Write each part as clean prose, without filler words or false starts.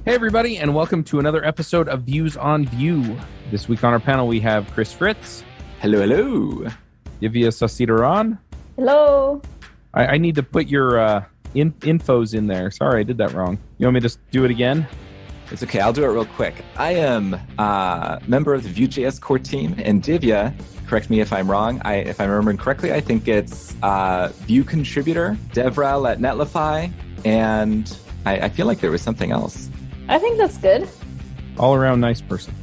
Hey, everybody, and welcome to another episode of Views on Vue. This week on our panel, we have Fritz. Hello, hello. Divya Sasidharan. Hello. I need to put your infos in there. Sorry, I did that wrong. You want me to just do it again? It's okay. I'll do it real quick. I am a member of the VueJS core team, and Divya, correct me if I'm wrong. If I'm remembering correctly, I think it's Vue contributor, DevRel at Netlify, and I feel like there was something else. I think that's good. All around nice person.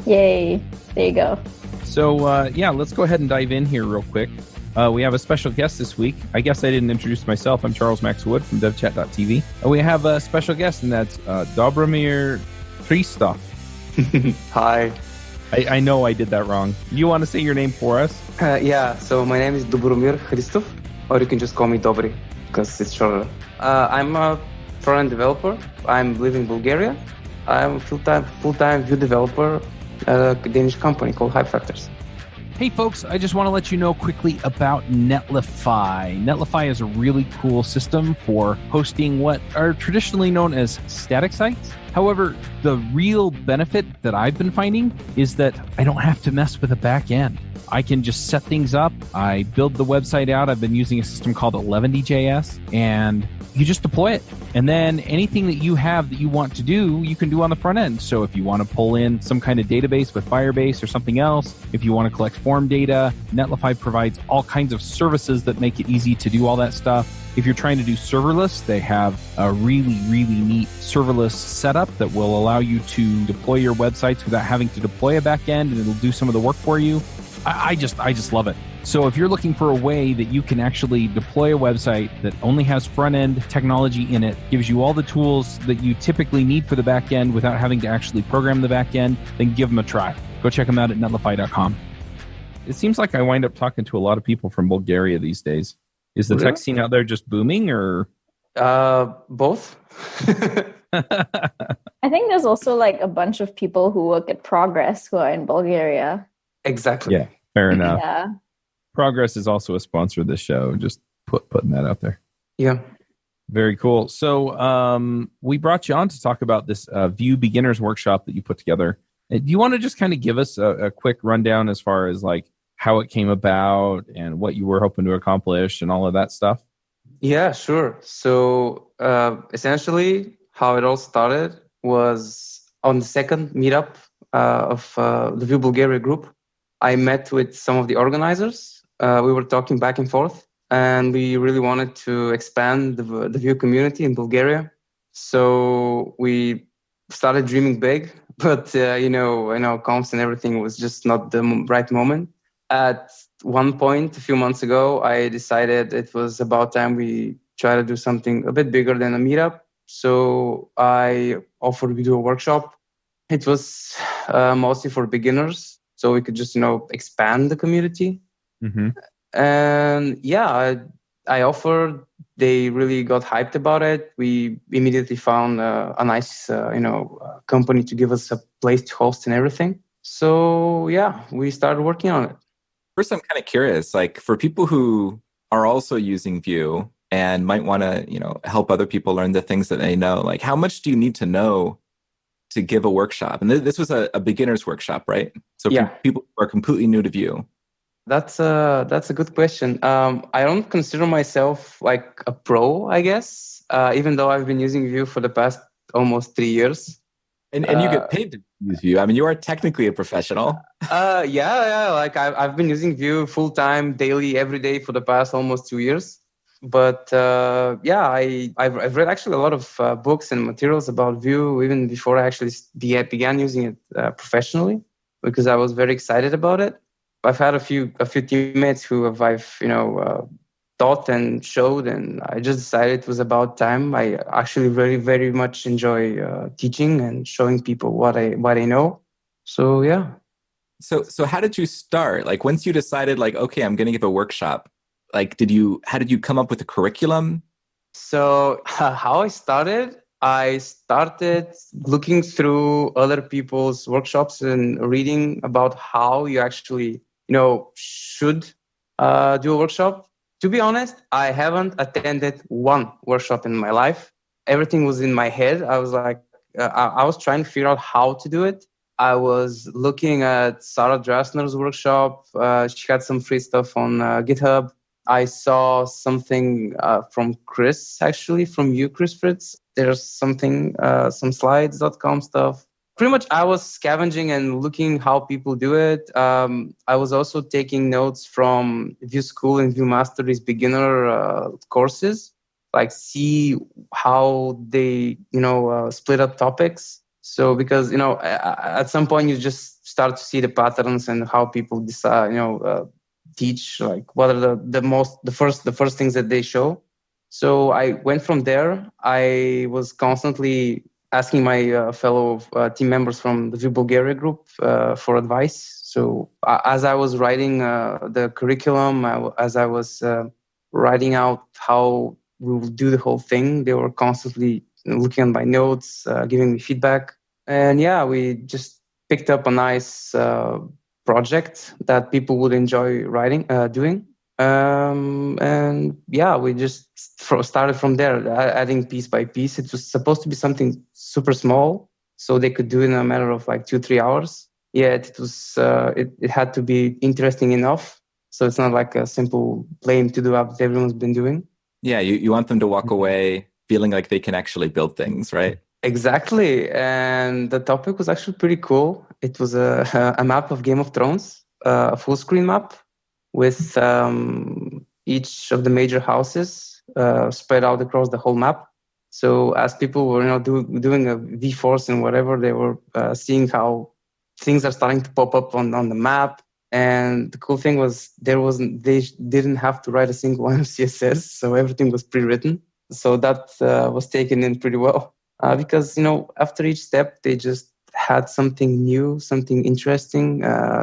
Yay. There you go. So, let's go ahead and dive in here real quick. We have a special guest this week. I guess I didn't introduce myself. I'm Charles Max Wood from devchat.tv. We have a special guest, and that's Dobromir Hristov. Hi. I know I did that wrong. You want to say your name for us? So my name is Dobromir Hristov, or you can just call me Dobry, because it's shorter. I'm a front-end developer. I live in Bulgaria. I'm a full-time Vue developer at a Danish company called hypefactors. Hey folks, I just want to let you know quickly about Netlify. Netlify is a really cool system for hosting what are traditionally known as static sites. However, the real benefit that I've been finding is that I don't have to mess with a back end. I can just set things up. I build the website out. I've been using a system called 11DJS, and you just deploy it. And then anything that you have that you want to do, you can do on the front end. So if you want to pull in some kind of database with Firebase or something else, if you want to collect form data, Netlify provides all kinds of services that make it easy to do all that stuff. If you're trying to do serverless, they have a really, really neat serverless setup that will allow you to deploy your websites without having to deploy a backend, and it'll do some of the work for you. I just love it. So if you're looking for a way that you can actually deploy a website that only has front-end technology in it, gives you all the tools that you typically need for the back end without having to actually program the back end, then give them a try. Go check them out at netlify.com. It seems like I wind up talking to a lot of people from Bulgaria these days. Is the tech scene out there just booming, or? Both. I think there's also like a bunch of people who work at Progress who are in Bulgaria. Exactly. Yeah, fair enough. Yeah. Progress is also a sponsor of this show. Just putting that out there. Yeah. Very cool. So we brought you on to talk about this Vue Beginners Workshop that you put together. Do you want to just kind of give us a quick rundown as far as like how it came about and what you were hoping to accomplish and all of that stuff? Yeah, sure. So essentially how it all started was on the second meetup of the Vue Bulgaria group. I met with some of the organizers. We were talking back and forth, and we really wanted to expand the Vue community in Bulgaria. So we started dreaming big, but comps and everything was just not the right moment. At one point, a few months ago, I decided it was about time we try to do something a bit bigger than a meetup. So I offered we do a workshop. It was mostly for beginners, so we could just, expand the community. Mm-hmm. And I offered. They really got hyped about it. We immediately found a nice, company to give us a place to host and everything. So we started working on it. First, I'm kind of curious, like for people who are also using Vue and might want to, help other people learn the things that they know, like how much do you need to know to give a workshop? And this was a beginner's workshop, right? So people who are completely new to Vue. That's a good question. I don't consider myself like a pro, I guess, even though I've been using Vue for the past almost 3 years. And you get paid to use Vue. I mean, you are technically a professional. Like I've been using Vue full time, daily, every day for the past almost 2 years. But I've read actually a lot of books and materials about Vue even before I actually began using it professionally, because I was very excited about it. I've had a few teammates who I've taught and showed, and I just decided it was about time. I actually very, very much enjoy teaching and showing people what I know. So yeah. So how did you start? Like once you decided, like, okay, I'm going to give a workshop. Like, how did you come up with a curriculum? So how I started looking through other people's workshops and reading about how you actually, should do a workshop. To be honest, I haven't attended one workshop in my life. Everything was in my head. I was like, I was trying to figure out how to do it. I was looking at Sarah Drasner's workshop. She had some free stuff on GitHub. I saw something from Chris, actually, from you, Chris Fritz. There's something, some slides.com stuff. Pretty much I was scavenging and looking how people do it. I was also taking notes from Vue School and Vue Mastery's beginner courses, like see how they, split up topics. So because, at some point you just start to see the patterns and how people decide, teach, like what are the first things that they show. So I went from there. I was constantly asking my fellow team members from the Vue Bulgaria group for advice. So as I was writing the curriculum, as I was writing out how we will do the whole thing, they were constantly looking at my notes, giving me feedback. And yeah, we just picked up a nice project that people would enjoy doing. And yeah, we just started from there, adding piece by piece. It was supposed to be something super small, so they could do it in a matter of like 2-3 hours. Yet it was it had to be interesting enough, so it's not like a simple plain to-do app that everyone's been doing. Yeah, you want them to walk away feeling like they can actually build things, right? Exactly, and the topic was actually pretty cool. It was a map of Game of Thrones, a full screen map with each of the major houses spread out across the whole map. So as people were doing a V-Force and whatever, they were seeing how things are starting to pop up on the map. And the cool thing was they didn't have to write a single line of CSS, so everything was pre-written. So that was taken in pretty well because after each step they just had something new, something interesting.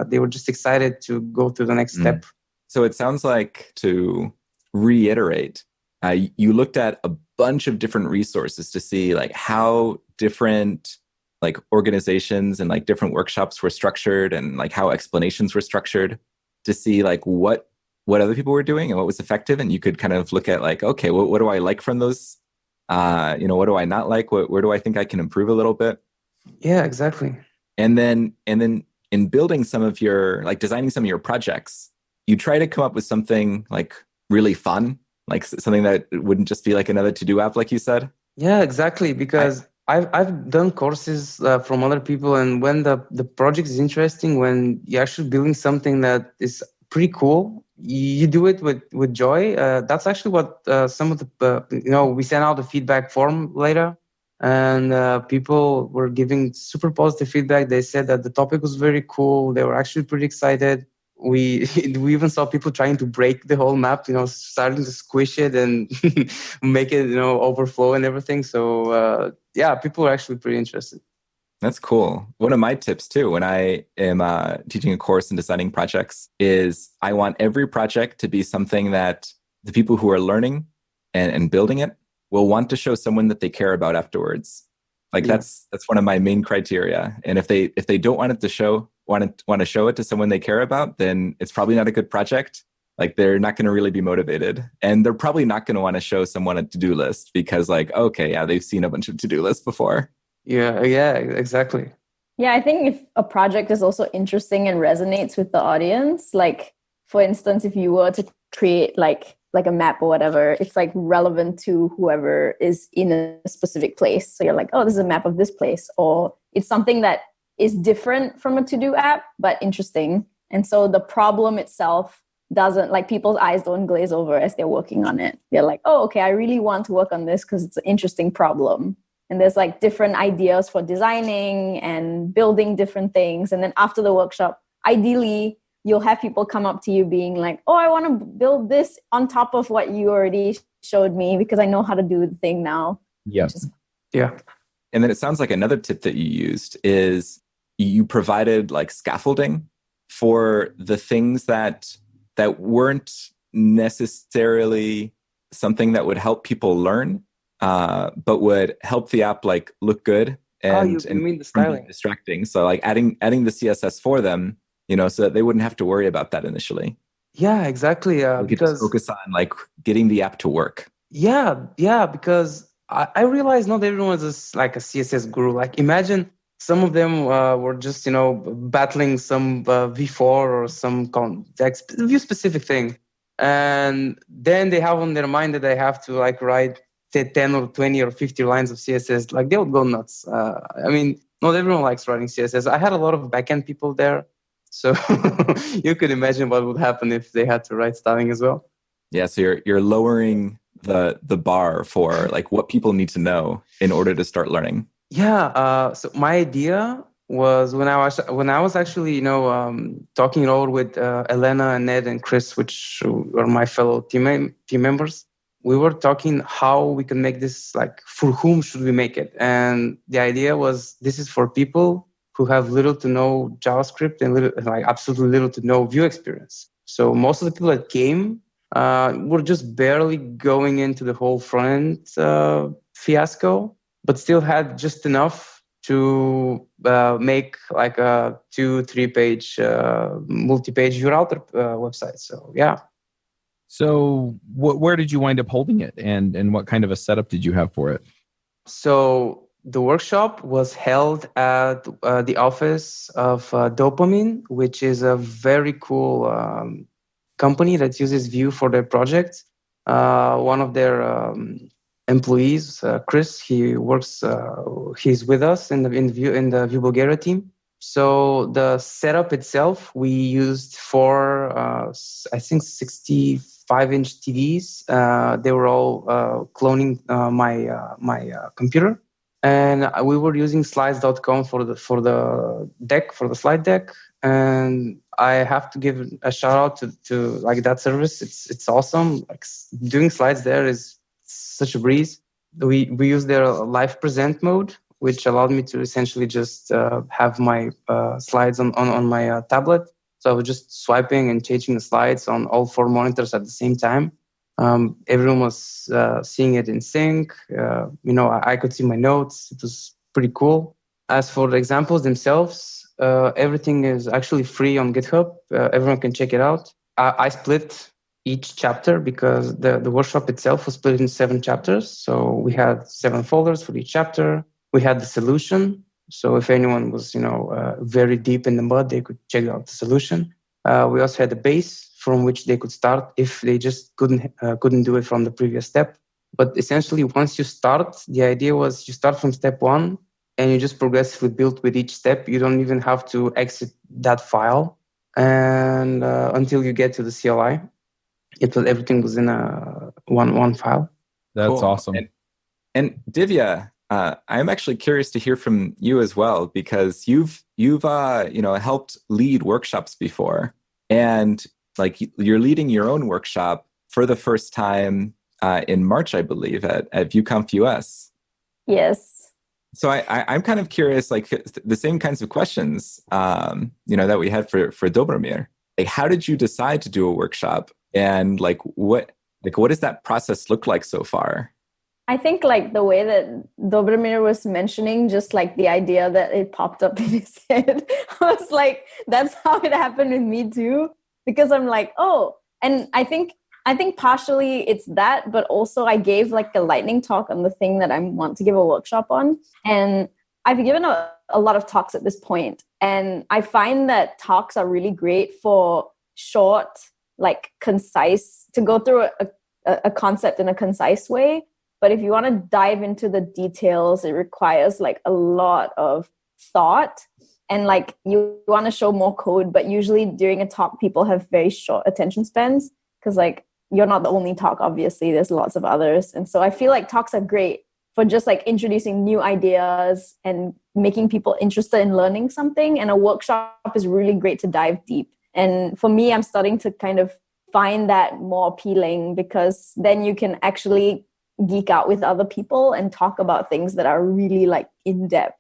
They were just excited to go to the next step. So it sounds like, to reiterate, you looked at a bunch of different resources to see like how different like organizations and like different workshops were structured and like how explanations were structured to see like what other people were doing and what was effective. And you could kind of look at like, okay, what do I like from those? What do I not like? Where do I think I can improve a little bit? Yeah, exactly. And then in building some of your, like designing some of your projects, you try to come up with something like really fun, like something that wouldn't just be like another to-do app, like you said. Yeah, exactly. Because I've done courses from other people, and when the project is interesting, when you're actually building something that is pretty cool, you do it with joy. That's actually what some of the we sent out a feedback form later, and people were giving super positive feedback. They said that the topic was very cool. They were actually pretty excited. We even saw people trying to break the whole map, starting to squish it and make it, overflow and everything. So people are actually pretty interested. That's cool. One of my tips too, when I am teaching a course and designing projects, is I want every project to be something that the people who are learning and building it will want to show someone that they care about afterwards. Like that's one of my main criteria. And if they don't want it to want to show it to someone they care about, then it's probably not a good project. Like they're not going to really be motivated, and they're probably not going to want to show someone a to-do list because like, okay, yeah, they've seen a bunch of to-do lists before. Yeah, exactly. Yeah, I think if a project is also interesting and resonates with the audience, like for instance, if you were to create like a map or whatever, it's like relevant to whoever is in a specific place. So you're like, oh, this is a map of this place, or it's something that is different from a to-do app, but interesting. And so the problem itself doesn't, like people's eyes don't glaze over as they're working on it. They're like, oh, okay, I really want to work on this because it's an interesting problem. And there's like different ideas for designing and building different things. And then after the workshop, ideally, you'll have people come up to you being like, oh, I want to build this on top of what you already showed me because I know how to do the thing now. Yeah. Yeah. And then it sounds like another tip that you used is you provided like scaffolding for the things that weren't necessarily something that would help people learn, but would help the app like look good and, you mean the styling? Distracting. So like adding the CSS for them, so that they wouldn't have to worry about that initially. Yeah, exactly. We could just focus on like getting the app to work. Yeah, because I realized not everyone is like a CSS guru. Like imagine some of them were just, battling some V4 or some Vue specific thing. And then they have on their mind that they have to like write 10 or 20 or 50 lines of CSS. Like they would go nuts. Not everyone likes writing CSS. I had a lot of backend people there. So you could imagine what would happen if they had to write styling as well. Yeah, so you're lowering the bar for like what people need to know in order to start learning. Yeah. So my idea was when I was actually talking it over with Elena and Ned and Chris, which are my fellow team members. We were talking how we can make this, like for whom should we make it, and the idea was this is for people who have little to no JavaScript and absolutely little to no Vue experience. So most of the people that came were just barely going into the whole front end fiasco, but still had just here to make like a 2-3 page multi-page Vue router website. So yeah. So where did you wind up holding it, and what kind of a setup did you have for it? So the workshop was held at the office of Dopamine, which is a very cool company that uses Vue for their projects. One of their employees, Chris, he works. He's with us in the Vue Bulgaria team. So the setup itself, we used 4, I think 65-inch TVs. They were all cloning my computer, and we were using slides.com for the slide deck. And I have to give a shout out to like that service. It's awesome. Like doing slides there is such a breeze. We use their live present mode, which allowed me to essentially just have my slides on my tablet. So I was just swiping and changing the slides on all 4 monitors at the same time. Everyone was seeing it in sync. I could see my notes. It was pretty cool. As for the examples themselves, everything is actually free on GitHub. Everyone can check it out. I split each chapter because the workshop itself was split in 7 chapters. So we had 7 folders for each chapter. We had the solution. So if anyone was, very deep in the mud, they could check out the solution. We also had the base from which they could start if they just couldn't do it from the previous step. But essentially, once you start, the idea was you start from step 1 and you just progressively build with each step. You don't even have to exit that file and until you get to the CLI. Everything was in one file. That's cool. Awesome. And Divya, I'm actually curious to hear from you as well, because you've helped lead workshops before, and like you're leading your own workshop for the first time in March, I believe, at VueConf US. Yes. So I'm kind of curious, like the same kinds of questions, that we had for Dobromir. Like, how did you decide to do a workshop, and what does that process look like so far? I think like the way that Dobromir was mentioning, just like the idea that it popped up in his head, I was like, that's how it happened with me too. Because I'm like, oh, and I think partially it's that, but also I gave like a lightning talk on the thing that I want to give a workshop on. And I've given a lot of talks at this point. And I find that talks are really great for short, like concise, to go through a concept in a concise way. But if you want to dive into the details, it requires like a lot of thought, and like you want to show more code. But usually during a talk, people have very short attention spans because like you're not the only talk, obviously. There's lots of others. And so I feel like talks are great for just like introducing new ideas and making people interested in learning something. And a workshop is really great to dive deep. And for me, I'm starting to kind of find that more appealing, because then you can actually geek out with other people and talk about things that are really like in depth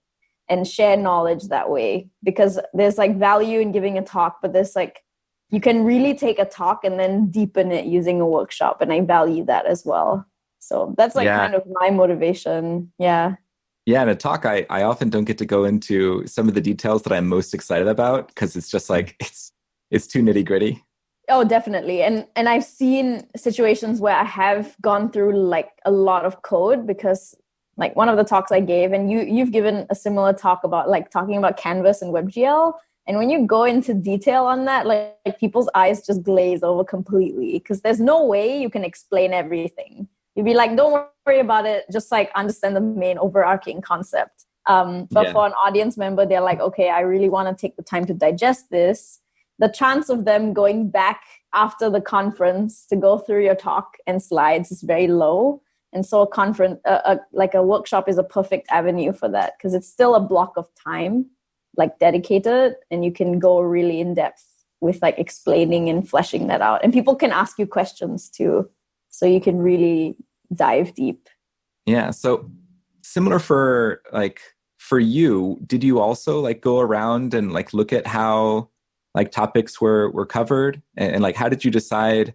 and share knowledge that way. Because there's like value in giving a talk, but there's like, you can really take a talk and then deepen it using a workshop. And I value that as well. So that's like kind of my motivation. Yeah. Yeah. In a talk, I often don't get to go into some of the details that I'm most excited about, because it's just like, it's too nitty gritty. Oh, definitely. And I've seen situations where I have gone through like a lot of code because like one of the talks I gave, and you've given a similar talk about like talking about Canvas and WebGL. And when you go into detail on that, like people's eyes just glaze over completely because there's no way you can explain everything. You'd be like, don't worry about it. Just like understand the main overarching concept. But for an audience member, they're like, okay, I really want to take the time to digest this. The chance of them going back after the conference to go through your talk and slides is very low. And so a conference, like a workshop is a perfect avenue for that because it's still a block of time, like dedicated, and you can go really in depth with like explaining and fleshing that out. And people can ask you questions too. So you can really dive deep. Yeah. So similar for you, did you also like go around and like look at how like topics were covered and like how did you decide,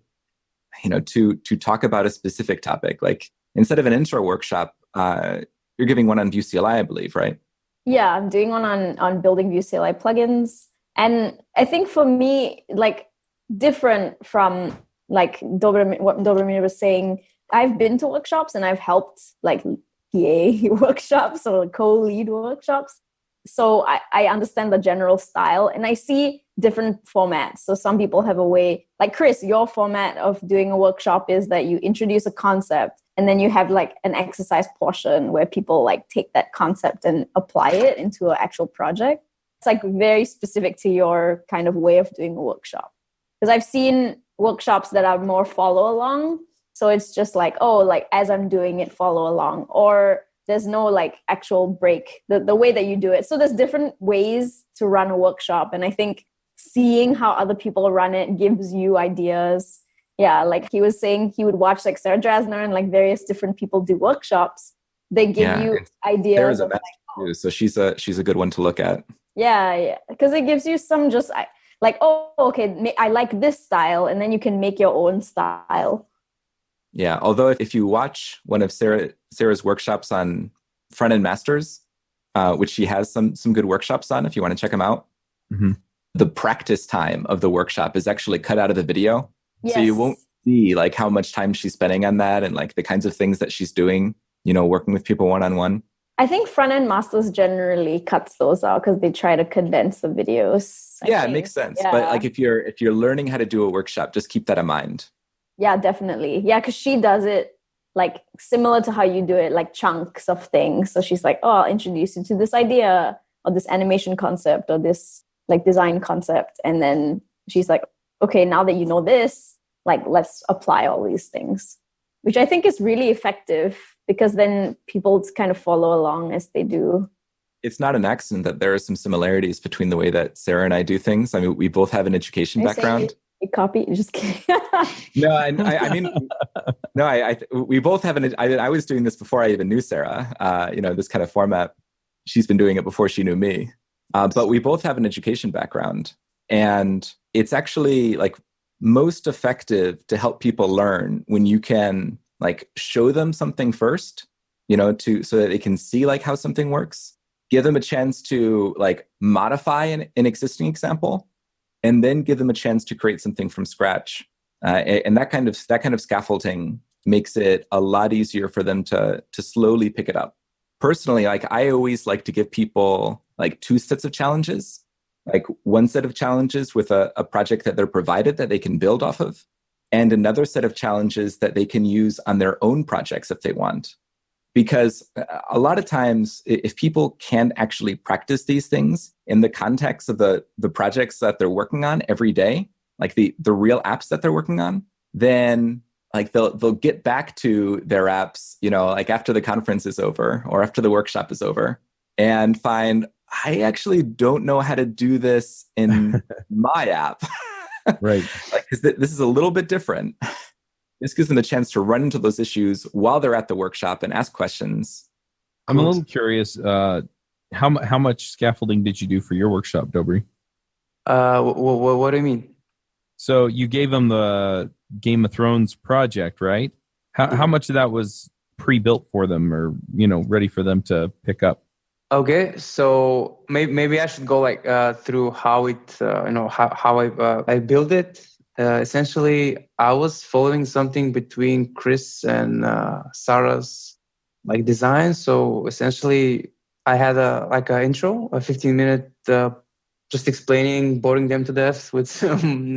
to talk about a specific topic? Like instead of an intro workshop, you're giving one on Vue CLI, I believe, right? Yeah, I'm doing one on building Vue CLI plugins. And I think for me, like different from like what Dobromir was saying, I've been to workshops and I've helped like PA workshops or co-lead workshops. So I understand the general style and I see different formats. So some people have a way, like Chris, your format of doing a workshop is that you introduce a concept and then you have like an exercise portion where people like take that concept and apply it into an actual project. It's like very specific to your kind of way of doing a workshop. Because I've seen workshops that are more follow along. So it's just like, oh, like as I'm doing it, follow along. Or there's no like actual break, the way that you do it. So there's different ways to run a workshop. And I think seeing how other people run it gives you ideas. Yeah, like he was saying, he would watch like Sarah Drasner and like various different people do workshops. They give you ideas. Sarah's a master too, so she's a good one to look at. Yeah, because it gives you some just like, oh, okay, I like this style, and then you can make your own style. Yeah, although if you watch one of Sarah's workshops on Front-End Masters, which she has some good workshops on, if you want to check them out, the practice time of the workshop is actually cut out of the video. Yes. So you won't see like how much time she's spending on that and like the kinds of things that she's doing, working with people one-on-one. I think Front-End Masters generally cuts those out because they try to condense the videos. It makes sense. Yeah. But like if you're learning how to do a workshop, just keep that in mind. Yeah, definitely. Yeah, because she does it like similar to how you do it, like chunks of things. So she's like, oh, I'll introduce you to this idea or this animation concept or this like design concept. And then she's like, okay, now that you know this, like let's apply all these things, which I think is really effective because then people kind of follow along as they do. It's not an accident that there are some similarities between the way that Sarah and I do things. I mean, we both have an education background. Copy? Just kidding. No, I mean, no, we both have I was doing this before I even knew Sarah, this kind of format. She's been doing it before she knew me. But we both have an education background. And it's actually like most effective to help people learn when you can like show them something first, so that they can see like how something works, give them a chance to like modify an existing example, and then give them a chance to create something from scratch. And that kind of scaffolding makes it a lot easier for them to slowly pick it up. Personally, like I always like to give people like two sets of challenges, like one set of challenges with a project that they're provided that they can build off of, and another set of challenges that they can use on their own projects if they want. Because a lot of times, if people can't actually practice these things in the context of the projects that they're working on every day, like the real apps that they're working on, then like they'll get back to their apps, like after the conference is over or after the workshop is over, and find I actually don't know how to do this in my app. Right. Like, 'cause this is a little bit different. This gives them a chance to run into those issues while they're at the workshop and ask questions. I'm a little curious. How much scaffolding did you do for your workshop, Dobry? What do you mean? So you gave them the Game of Thrones project, right? How much of that was pre-built for them, or ready for them to pick up? Okay, so maybe I should go like through how it how I build it Essentially, I was following something between Chris and Sarah's like design. So essentially, I had a intro, a 15-minute just explaining, boring them to death with some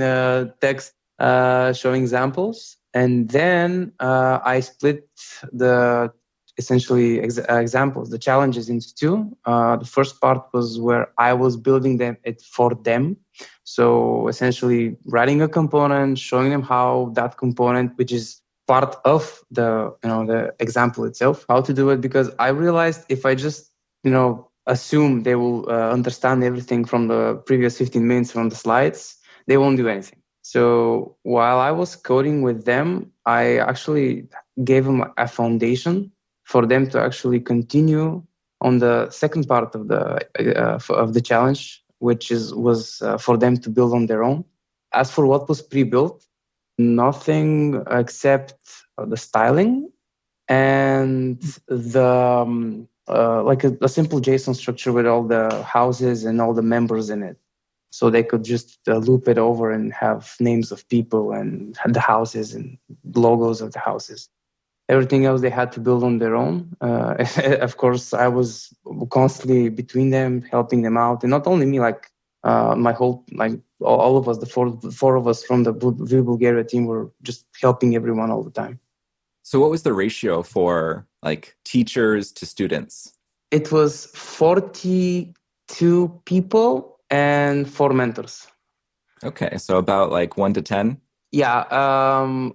text showing examples. And then I split the essentially examples, the challenges into two. The first part was where I was building it for them. So essentially writing a component, showing them how that component, which is part of the example itself, how to do it. Because I realized if I just, assume they will understand everything from the previous 15 minutes from the slides, they won't do anything. So while I was coding with them, I actually gave them a foundation for them to actually continue on the second part of the challenge, which was for them to build on their own. As for what was pre-built, nothing except the styling and the like a simple JSON structure with all the houses and all the members in it. So they could just loop it over and have names of people and the houses and logos of the houses. Everything else they had to build on their own. Of course, I was constantly between them, helping them out. And not only me, like my whole, like all of us, the four of us from the Vue Bulgaria team were just helping everyone all the time. So what was the ratio for like teachers to students? It was 42 people and 4 mentors. Okay, so about like 1 to 10? Yeah.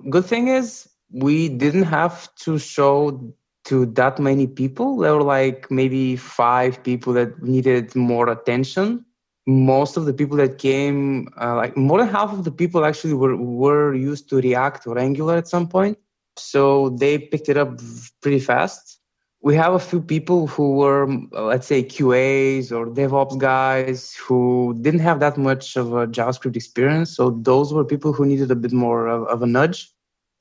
Good thing is we didn't have to show to that many people. There were like maybe 5 people that needed more attention. Most of the people that came, like more than half of the people actually were used to React or Angular at some point. So they picked it up pretty fast. We have a few people who were, let's say, QAs or DevOps guys who didn't have that much of a JavaScript experience. So those were people who needed a bit more of a nudge.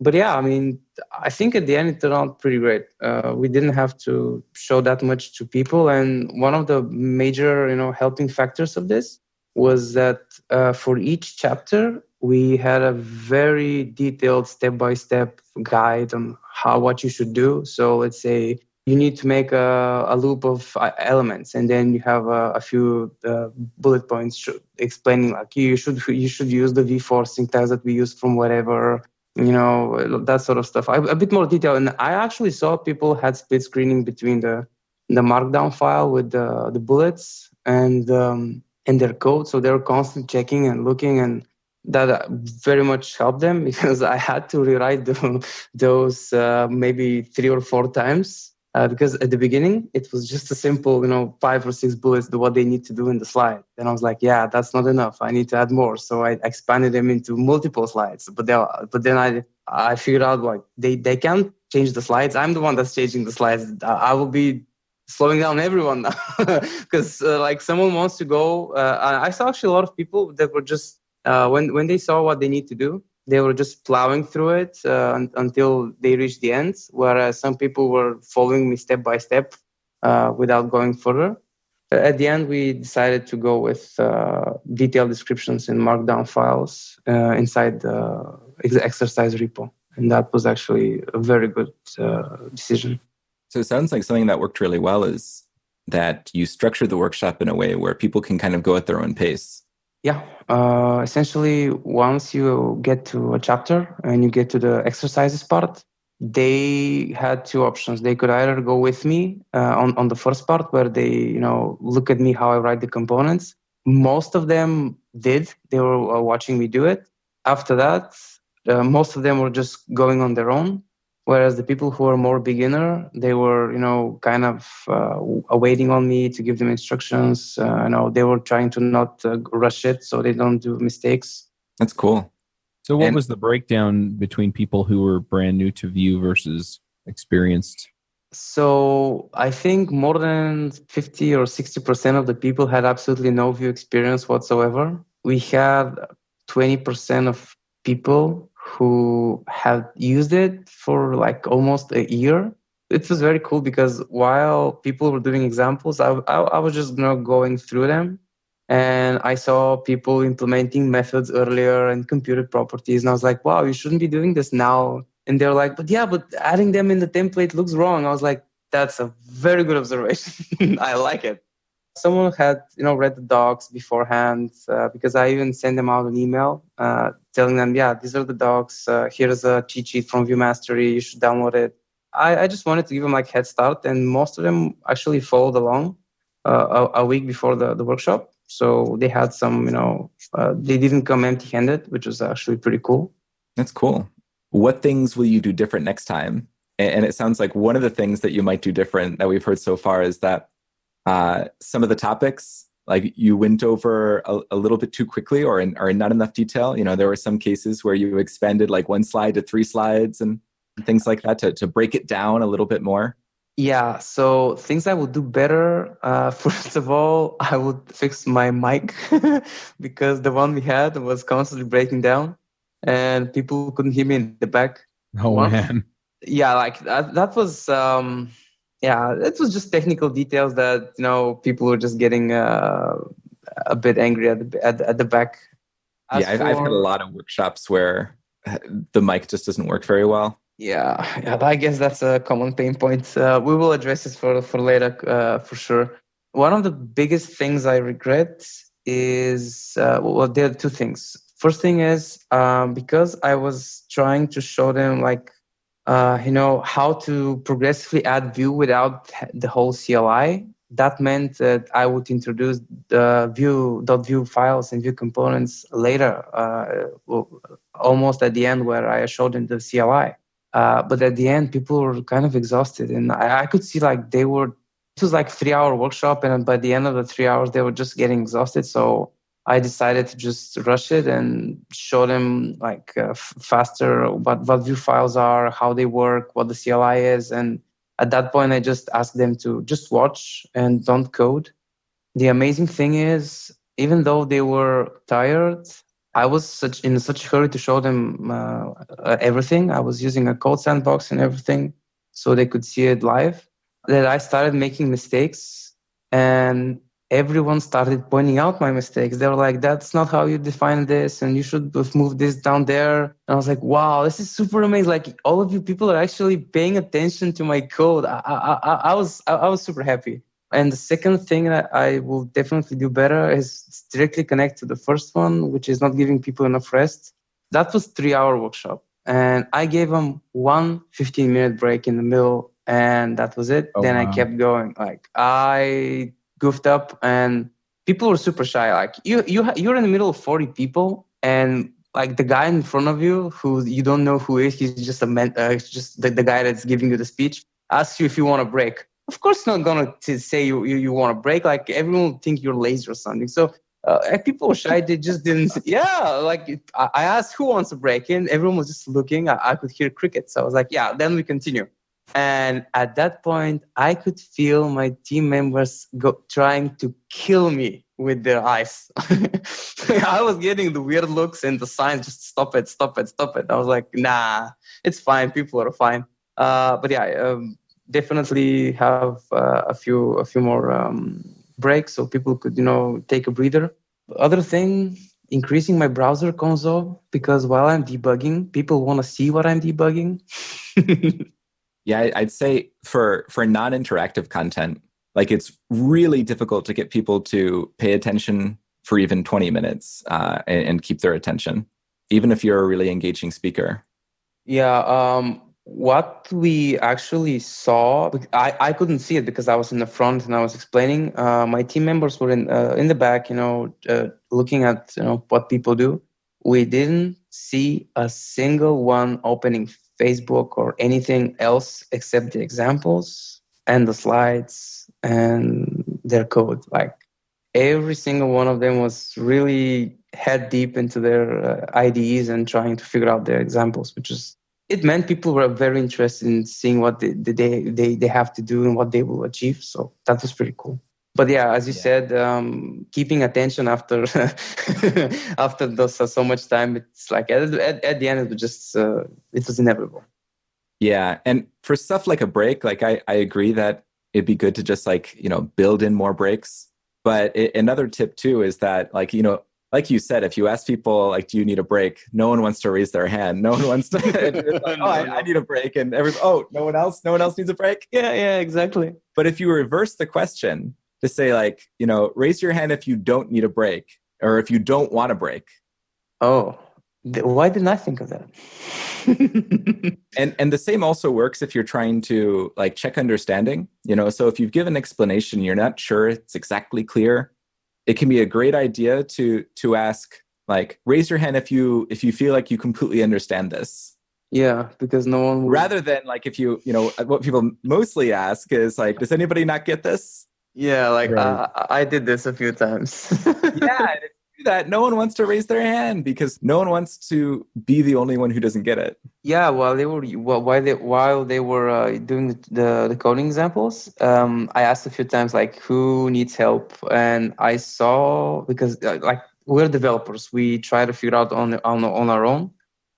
But yeah, I mean, I think at the end it turned out pretty great. We didn't have to show that much to people. And one of the major, helping factors of this was that for each chapter, we had a very detailed step-by-step guide on what you should do. So let's say you need to make a loop of elements, and then you have a few bullet points explaining like you should use the V4 syntax that we use from whatever, that sort of stuff. A bit more detail. And I actually saw people had split screening between the markdown file with the bullets and their code. So they were constantly checking and looking, and that very much helped them because I had to rewrite those maybe 3 or 4 times. Because at the beginning, it was just a simple, 5 or 6 bullets, what they need to do in the slide. And I was like, yeah, that's not enough. I need to add more. So I expanded them into multiple slides. But then I figured out like they can't change the slides. I'm the one that's changing the slides. I will be slowing down everyone now because like someone wants to go. I saw actually a lot of people that were just, when they saw what they need to do, they were just plowing through it until they reached the end, whereas some people were following me step by step without going further. At the end, we decided to go with detailed descriptions in Markdown files inside the exercise repo. And that was actually a very good decision. So it sounds like something that worked really well is that you structured the workshop in a way where people can kind of go at their own pace. Yeah, essentially, once you get to a chapter and you get to the exercises part, they had 2 options. They could either go with me on the first part where they, look at me how I write the components. Most of them did. They were watching me do it. After that, most of them were just going on their own. Whereas the people who are more beginner, they were, kind of waiting on me to give them instructions. They were trying to not rush it so they don't do mistakes. That's cool. So what was the breakdown between people who were brand new to Vue versus experienced? So I think more than 50 or 60% of the people had absolutely no Vue experience whatsoever. We had 20% of people who had used it for like almost a year. It was very cool because while people were doing examples, I was just going through them. And I saw people implementing methods earlier and computed properties. And I was like, wow, you shouldn't be doing this now. And they're like, but adding them in the template looks wrong. I was like, that's a very good observation. I like it. Someone had, read the docs beforehand because I even sent them out an email telling them, these are the docs. Here's a cheat sheet from Vue Mastery. You should download it. I just wanted to give them like head start, and most of them actually followed along a week before the workshop. So they had some, they didn't come empty-handed, which was actually pretty cool. That's cool. What things will you do different next time? And it sounds like one of the things that you might do different that we've heard so far is that some of the topics, like you went over a little bit too quickly or in not enough detail. There were some cases where you expanded like 1 slide to 3 slides and things like that to break it down a little bit more. Yeah, so things I would do better. First of all, I would fix my mic because the one we had was constantly breaking down and people couldn't hear me in the back. Oh, man. Yeah, like that was... it was just technical details that people were just getting a bit angry at the back. I've had a lot of workshops where the mic just doesn't work very well. Yeah, I guess that's a common pain point. We will address it for later, for sure. One of the biggest things I regret is there are 2 things. First thing is because I was trying to show them like how to progressively add Vue without the whole CLI. That meant that I would introduce the Vue.Vue files and Vue components later, almost at the end where I showed them the CLI. But at the end, people were kind of exhausted. And I could see like it was like 3-hour workshop. And by the end of the 3 hours, they were just getting exhausted. So I decided to just rush it and show them like faster what Vue files are, how they work, what the CLI is. And at that point, I just asked them to just watch and don't code. The amazing thing is, even though they were tired, I was in such a hurry to show them everything. I was using a code sandbox and everything so they could see it live, that I started making mistakes, and everyone started pointing out my mistakes. They were like, that's not how you define this, and you should have moved this down there. And I was like, wow, this is super amazing. Like, all of you people are actually paying attention to my code. I was super happy. And the second thing that I will definitely do better is directly connect to the first one, which is not giving people enough rest. That was 3-hour workshop. And I gave them 1 15-minute break in the middle, and that was it. Then wow. I kept going. Like, I goofed up, and people were super shy. Like, you're in the middle of 40 people, and like the guy in front of you who you don't know who is, he's just just the guy that's giving you the speech, asks you if you want a break. Of course, not gonna say you want a break. Like, everyone will think you're lazy or something. So people were shy. They just didn't. Yeah, like I asked who wants a break, and everyone was just looking. I could hear crickets. So I was like, yeah. Then we continue. And at that point, I could feel my team members trying to kill me with their eyes. I was getting the weird looks and the signs, just stop it, stop it, stop it. I was like, nah, it's fine. People are fine. But yeah, definitely have a few more breaks so people could, take a breather. Other thing, increasing my browser console, because while I'm debugging, people want to see what I'm debugging. Yeah, I'd say for non-interactive content, like, it's really difficult to get people to pay attention for even 20 minutes and keep their attention, even if you're a really engaging speaker. Yeah, what we actually saw, I couldn't see it because I was in the front and I was explaining. My team members were in the back, looking at what people do. We didn't see a single one opening Facebook or anything else except the examples and the slides and their code. Like, every single one of them was really head deep into their IDEs and trying to figure out their examples, it meant people were very interested in seeing what they have to do and what they will achieve. So that was pretty cool. But yeah, as you said, keeping attention after after those so much time, it's like at the end it was just it was inevitable. Yeah, and for stuff like a break, like I agree that it'd be good to just build in more breaks. But another tip too is that, like, you know, like you said, if you ask people, like, do you need a break? No one wants to raise their hand. No one wants to, it's like, I need a break. And no one else needs a break. Yeah, exactly. But if you reverse the question to say, like, you know, raise your hand if you don't need a break or if you don't want a break. Oh, why didn't I think of that? And the same also works if you're trying to, like, check understanding, you know, so if you've given an explanation, you're not sure it's exactly clear. It can be a great idea to ask, like, raise your hand if you feel like you completely understand this. Yeah, because no one will... Rather than, like, if you know, what people mostly ask is, like, does anybody not get this? Yeah, like, Right. I did this a few times. Yeah, and if you do that, no one wants to raise their hand because no one wants to be the only one who doesn't get it. Yeah, while they were doing the coding examples, I asked a few times, like, who needs help, and I saw, because like, we're developers, we try to figure out on our own.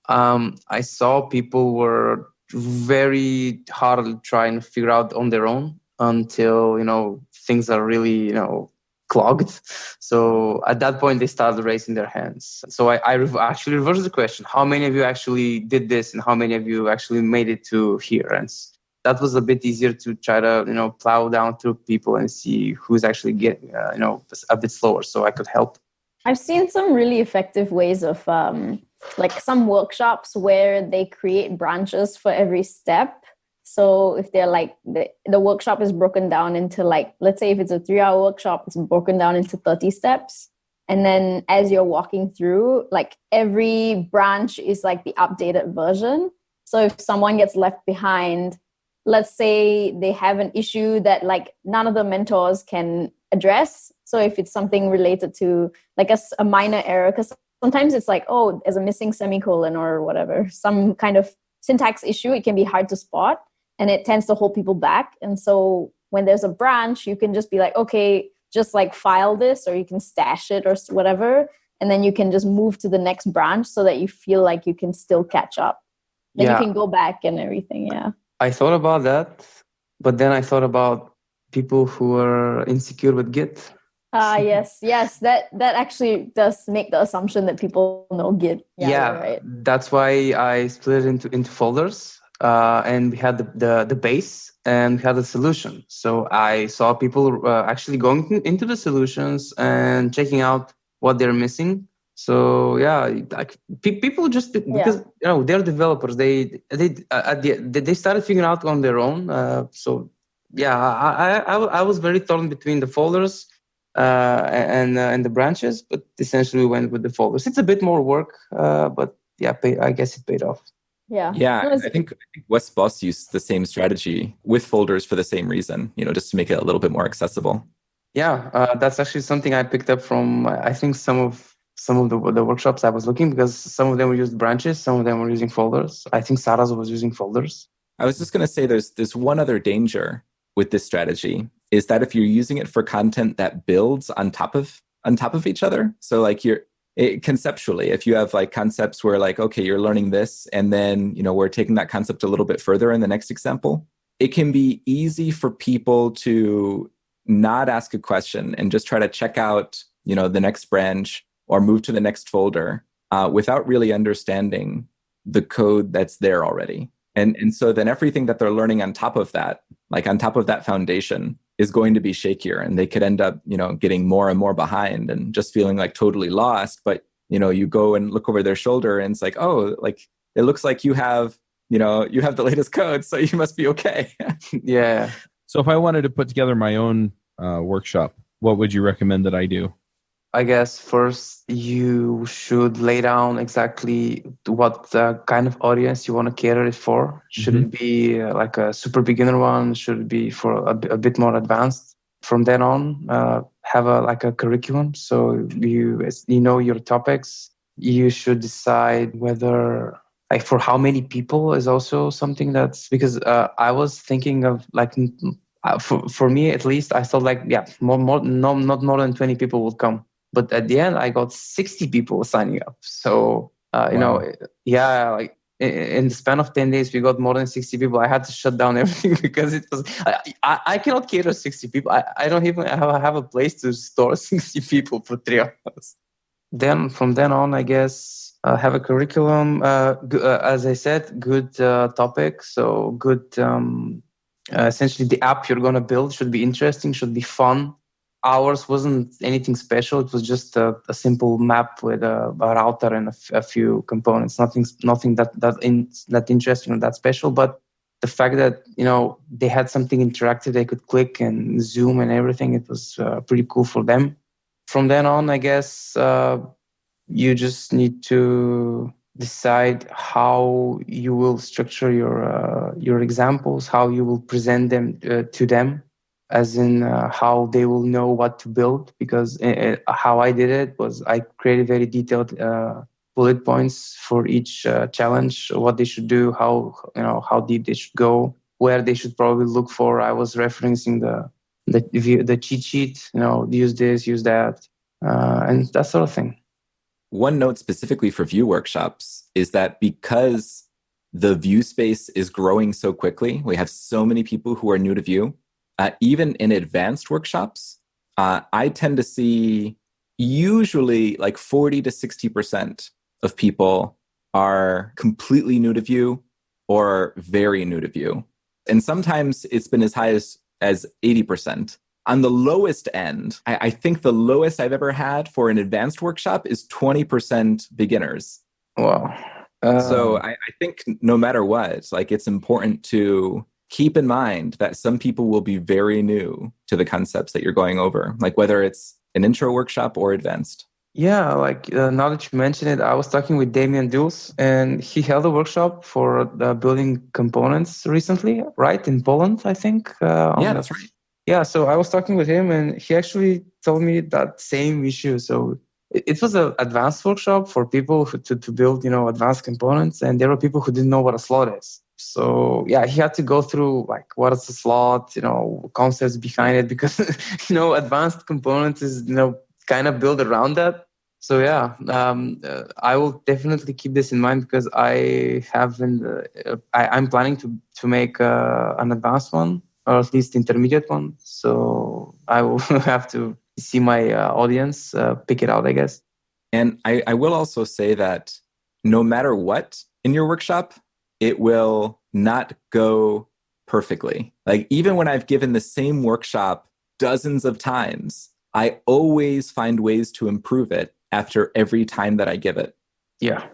I saw people were very hard trying to figure out on their own until, you know, things are really, you know, clogged. So at that point, they started raising their hands. So I actually reversed the question: how many of you actually did this, and how many of you actually made it to here? And that was a bit easier to try to, you know, plow down through people and see who's actually getting, you know, a bit slower, so I could help. I've seen some really effective ways of like some workshops where they create branches for every step. So if they're like, the workshop is broken down into, like, let's say if it's a 3-hour workshop, it's broken down into 30 steps. And then as you're walking through, like, every branch is like the updated version. So if someone gets left behind, let's say they have an issue that, like, none of the mentors can address. So if it's something related to, like, a minor error, because sometimes it's like, oh, there's a missing semicolon or whatever, some kind of syntax issue, it can be hard to spot. And it tends to hold people back. And so when there's a branch, you can just be like, okay, just like file this, or you can stash it or whatever. And then you can just move to the next branch so that you feel like you can still catch up. Then you can go back and everything. Yeah. I thought about that, but then I thought about people who are insecure with Git. Yes. That actually does make the assumption that people know Git. Yeah, right. That's why I split it into folders. And we had the base and we had the solution. So I saw people actually going into the solutions and checking out what they're missing. So yeah, like, people just, because you know, they're developers, they started figuring out on their own. So yeah, I was very torn between the folders and the branches, but essentially we went with the folders. It's a bit more work, but yeah, I guess it paid off. Yeah, I think Wes Bos used the same strategy with folders for the same reason, you know, just to make it a little bit more accessible. Yeah, that's actually something I picked up from, I think, some of the workshops I was looking, because some of them were using branches, some of them were using folders. I think Sarah's was using folders. I was just going to say there's one other danger with this strategy, is that if you're using it for content that builds on top of each other, so like conceptually, if you have like concepts where, like, okay, you're learning this, and then, you know, we're taking that concept a little bit further in the next example, it can be easy for people to not ask a question and just try to check out, you know, the next branch or move to the next folder without really understanding the code that's there already. And so then everything that they're learning on top of that, like on top of that foundation, is going to be shakier, and they could end up, you know, getting more and more behind and just feeling like totally lost. But, you know, you go and look over their shoulder and it's like, oh, like, it looks like you have the latest code, so you must be okay. Yeah. So if I wanted to put together my own workshop, what would you recommend that I do? I guess first you should lay down exactly what kind of audience you want to cater it for. Should it be like a super beginner one? Should it be for a bit more advanced? From then on, have a curriculum. So you know your topics. You should decide whether, like, for how many people is also something that's, because I was thinking of, like, for me at least, I thought, like, yeah, not more than 20 people would come. But at the end, I got 60 people signing up. So, you know, yeah, like, in the span of 10 days, we got more than 60 people. I had to shut down everything because it was, I cannot cater 60 people. I don't even have a place to store 60 people for 3 hours. Then from then on, I guess, have a curriculum. As I said, good topic. So good, essentially the app you're going to build should be interesting, should be fun. Ours wasn't anything special. It was just a simple map with a router and a few components. Nothing that interesting or that special. But the fact that they had something interactive, they could click and zoom and everything. It was pretty cool for them. From then on, I guess you just need to decide how you will structure your examples, how you will present them to them. As in how they will know what to build, because how I did it was I created very detailed bullet points for each challenge, what they should do, how deep they should go, where they should probably look for. I was referencing the cheat sheet, use this, use that, and that sort of thing. One note specifically for Vue workshops is that because the Vue space is growing so quickly, we have so many people who are new to Vue. Even in advanced workshops, I tend to see usually like 40 to 60% of people are completely new to Vue or very new to Vue. And sometimes it's been as high as 80%. On the lowest end, I think the lowest I've ever had for an advanced workshop is 20% beginners. Wow. So I think no matter what, like it's important to keep in mind that some people will be very new to the concepts that you're going over, like whether it's an intro workshop or advanced. Yeah, like now that you mention it, I was talking with Damien Duls, and he held a workshop for building components recently, right? In Poland, I think. Yeah, that's right. Yeah, so I was talking with him, and he actually told me that same issue. So it was an advanced workshop for people to build, advanced components, and there were people who didn't know what a slot is. So yeah, he had to go through like what is a slot, concepts behind it, because advanced components is kind of built around that. So yeah, I will definitely keep this in mind because I'm planning to make an advanced one, or at least intermediate one. So I will have to see my audience pick it out, I guess. And I will also say that no matter what in your workshop, it will not go perfectly. Like even when I've given the same workshop dozens of times, I always find ways to improve it after every time that I give it. Yeah.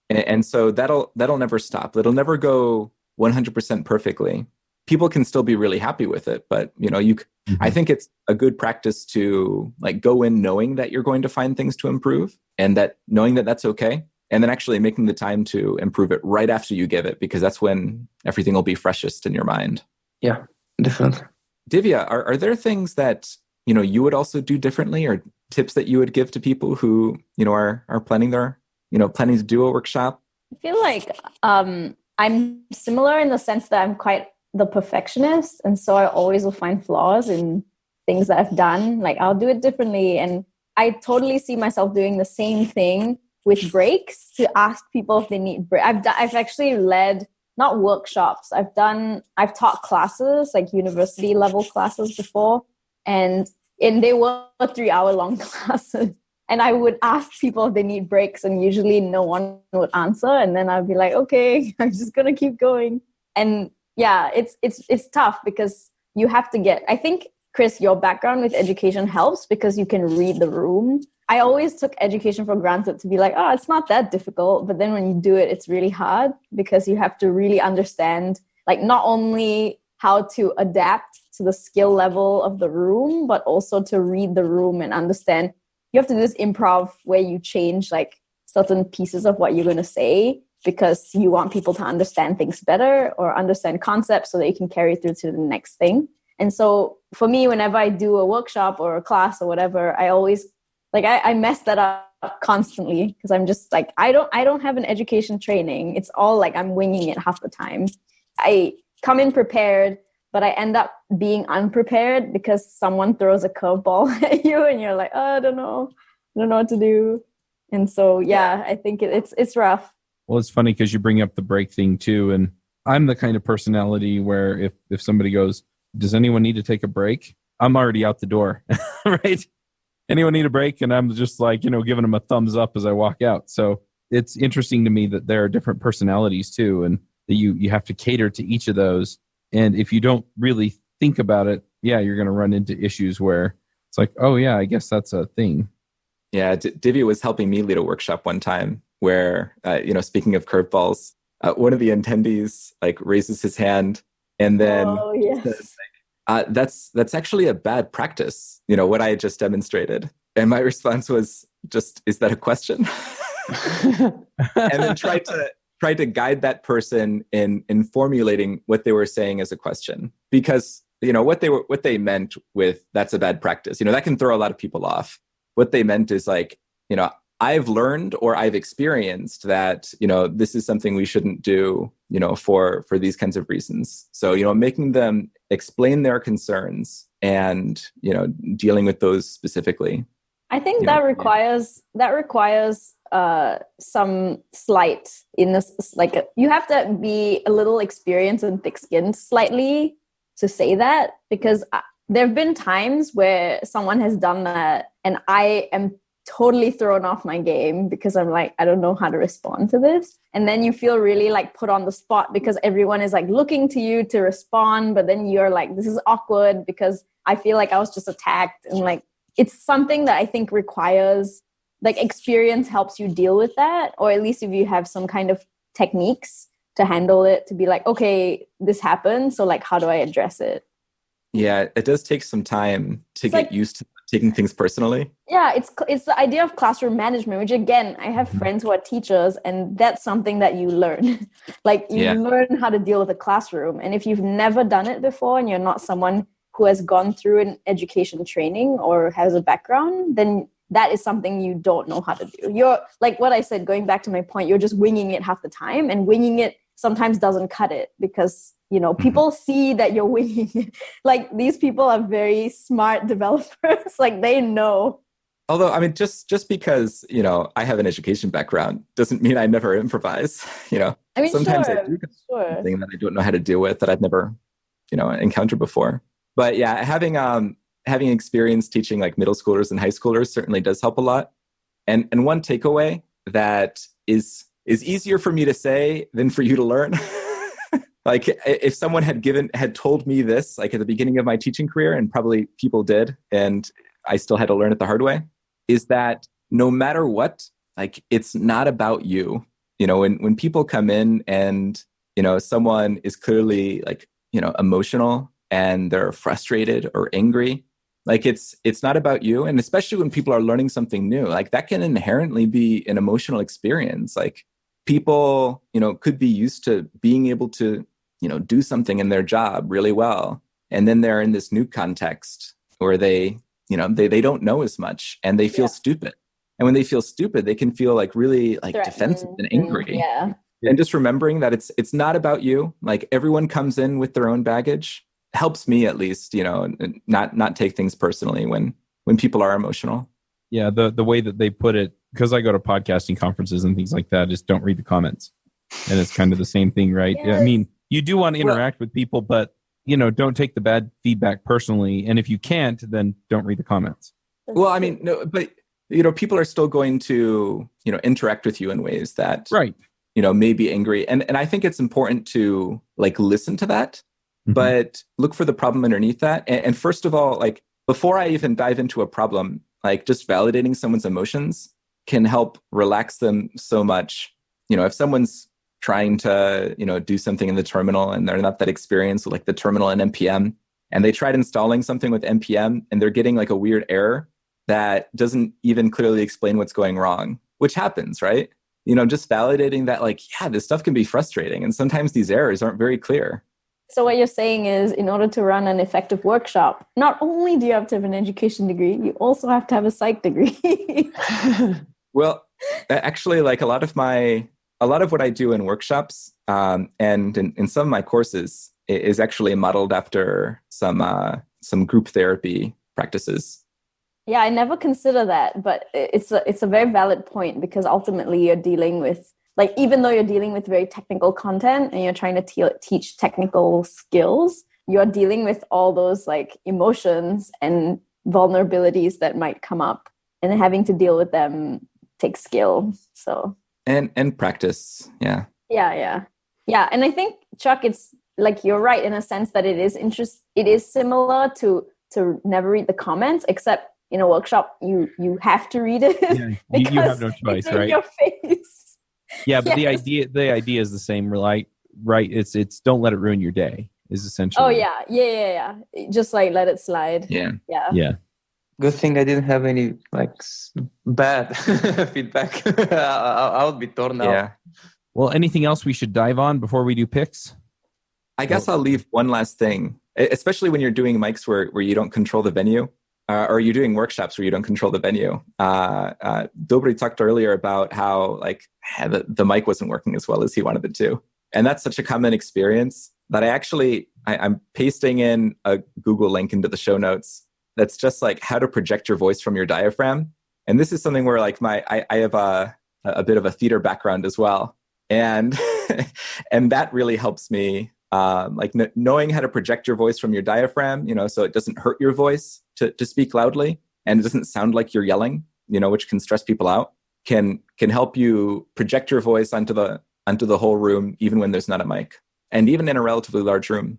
And so that'll never stop. It'll never go 100% perfectly. People can still be really happy with it, but I think it's a good practice to like go in knowing that you're going to find things to improve, and that knowing that that's okay. And then actually making the time to improve it right after you give it, because that's when everything will be freshest in your mind. Yeah, definitely. Divya, are there things that, you would also do differently, or tips that you would give to people who, are planning to do a workshop? I feel like I'm similar in the sense that I'm quite the perfectionist. And so I always will find flaws in things that I've done. Like I'll do it differently. And I totally see myself doing the same thing with breaks to ask people if they need breaks. I've actually led, not workshops. I've taught classes, like university level classes before. And they were 3-hour-long classes. And I would ask people if they need breaks, and usually no one would answer. And then I'd be like, okay, I'm just going to keep going. And yeah, it's tough because you have to get, I think, Chris, your background with education helps because you can read the room. I always took education for granted to be like, oh, it's not that difficult. But then when you do it, it's really hard because you have to really understand, like, not only how to adapt to the skill level of the room, but also to read the room and understand. You have to do this improv where you change like certain pieces of what you're going to say because you want people to understand things better or understand concepts so that you can carry through to the next thing. And so for me, whenever I do a workshop or a class or whatever, I always like I mess that up constantly because I'm just like, I don't have an education training. It's all like I'm winging it half the time. I come in prepared, but I end up being unprepared because someone throws a curveball at you and you're like, oh, I don't know what to do. And so, yeah, I think it's rough. Well, it's funny because you bring up the break thing too. And I'm the kind of personality where if somebody goes, does anyone need to take a break? I'm already out the door, right? Anyone need a break? And I'm just like, giving them a thumbs up as I walk out. So it's interesting to me that there are different personalities too. And that you have to cater to each of those. And if you don't really think about it, yeah, you're going to run into issues where it's like, oh yeah, I guess that's a thing. Yeah, Divya was helping me lead a workshop one time where, speaking of curveballs, one of the attendees raises his hand and then says, that's actually a bad practice, what I just demonstrated. And my response was just, is that a question? And then tried to guide that person in formulating what they were saying as a question. Because, what they meant with that's a bad practice, that can throw a lot of people off. What they meant is I've learned or I've experienced that, this is something we shouldn't do, for these kinds of reasons. So, making them explain their concerns and, dealing with those specifically. I think that requires some slight in this, you have to be a little experienced and thick-skinned slightly to say that, because there have been times where someone has done that and I am totally thrown off my game because I'm like, I don't know how to respond to this. And then you feel really put on the spot because everyone is looking to you to respond. But then you're like, this is awkward because I feel like I was just attacked. And it's something that I think requires experience helps you deal with that. Or at least if you have some kind of techniques to handle it, to be like, okay, this happened. So how do I address it? Yeah, it does take some time to get used to taking things personally. Yeah, it's the idea of classroom management, which again, I have friends who are teachers, and that's something that you learn. Learn how to deal with a classroom. And if you've never done it before and you're not someone who has gone through an education training or has a background, then that is something you don't know how to do. You're what I said, going back to my point, you're just winging it half the time, and winging it sometimes doesn't cut it because people see that you're winging. These people are very smart developers. They know. Although, I mean, just because, I have an education background doesn't mean I never improvise. Sometimes I do something that I don't know how to deal with that I've never, encountered before. But yeah, having experience teaching middle schoolers and high schoolers certainly does help a lot. And one takeaway that is easier for me to say than for you to learn. If someone had told me this, at the beginning of my teaching career, and probably people did, and I still had to learn it the hard way, is that no matter what, it's not about you. When people come in and, someone is clearly emotional and they're frustrated or angry, it's not about you. And especially when people are learning something new, that can inherently be an emotional experience. People, could be used to being able to, do something in their job really well. And then they're in this new context where they don't know as much and they feel stupid. And when they feel stupid, they can feel really defensive and angry. Yeah. And just remembering that it's not about you. Everyone comes in with their own baggage helps me at least, not take things personally when people are emotional. Yeah. The way that they put it, because I go to podcasting conferences and things like that, is don't read the comments. And it's kind of the same thing, right? Yes. I mean, you do want to interact with people, but, don't take the bad feedback personally. And if you can't, then don't read the comments. Well, I mean, no, but, people are still going to, interact with you in ways that, right, may be angry. And I think it's important to listen to that, but look for the problem underneath that. And first of all, before I even dive into a problem, just validating someone's emotions can help relax them so much. If someone's trying to, do something in the terminal and they're not that experienced with the terminal and NPM, and they tried installing something with NPM and they're getting a weird error that doesn't even clearly explain what's going wrong, which happens, right? Just validating that this stuff can be frustrating. And sometimes these errors aren't very clear. So what you're saying is, in order to run an effective workshop, not only do you have to have an education degree, you also have to have a psych degree. Well, actually, a lot of what I do in workshops and in some of my courses is actually modeled after some group therapy practices. Yeah, I never consider that, but it's a very valid point, because ultimately you're dealing with like, even though you're dealing with very technical content and you're trying to teach technical skills, you're dealing with all those like emotions and vulnerabilities that might come up, and having to deal with them takes skill. So and practice. Yeah. And I think, Chuck, it's like, you're right in a sense that it is similar to never read the comments, except in a workshop you have to read it. Yeah, you have no choice, it's in right? your face. Yeah, but Yes. the idea is the same, right? It's don't let it ruin your day is essentially. Oh yeah. Just like let it slide. Yeah. Good thing I didn't have any like bad feedback. I would be torn out. Yeah. Well, anything else we should dive on before we do picks? I guess I'll leave one last thing, especially when you're doing mics where you don't control the venue, or you're doing workshops where you don't control the venue. Dobry talked earlier about how like the mic wasn't working as well as he wanted it to. And that's such a common experience that I'm pasting in a Google link into the show notes. That's just like how to project your voice from your diaphragm. And this is something where like I have a bit of a theater background as well. And and that really helps me, knowing how to project your voice from your diaphragm, so it doesn't hurt your voice to speak loudly, and it doesn't sound like you're yelling, which can stress people out, can help you project your voice onto the whole room, even when there's not a mic, and even in a relatively large room.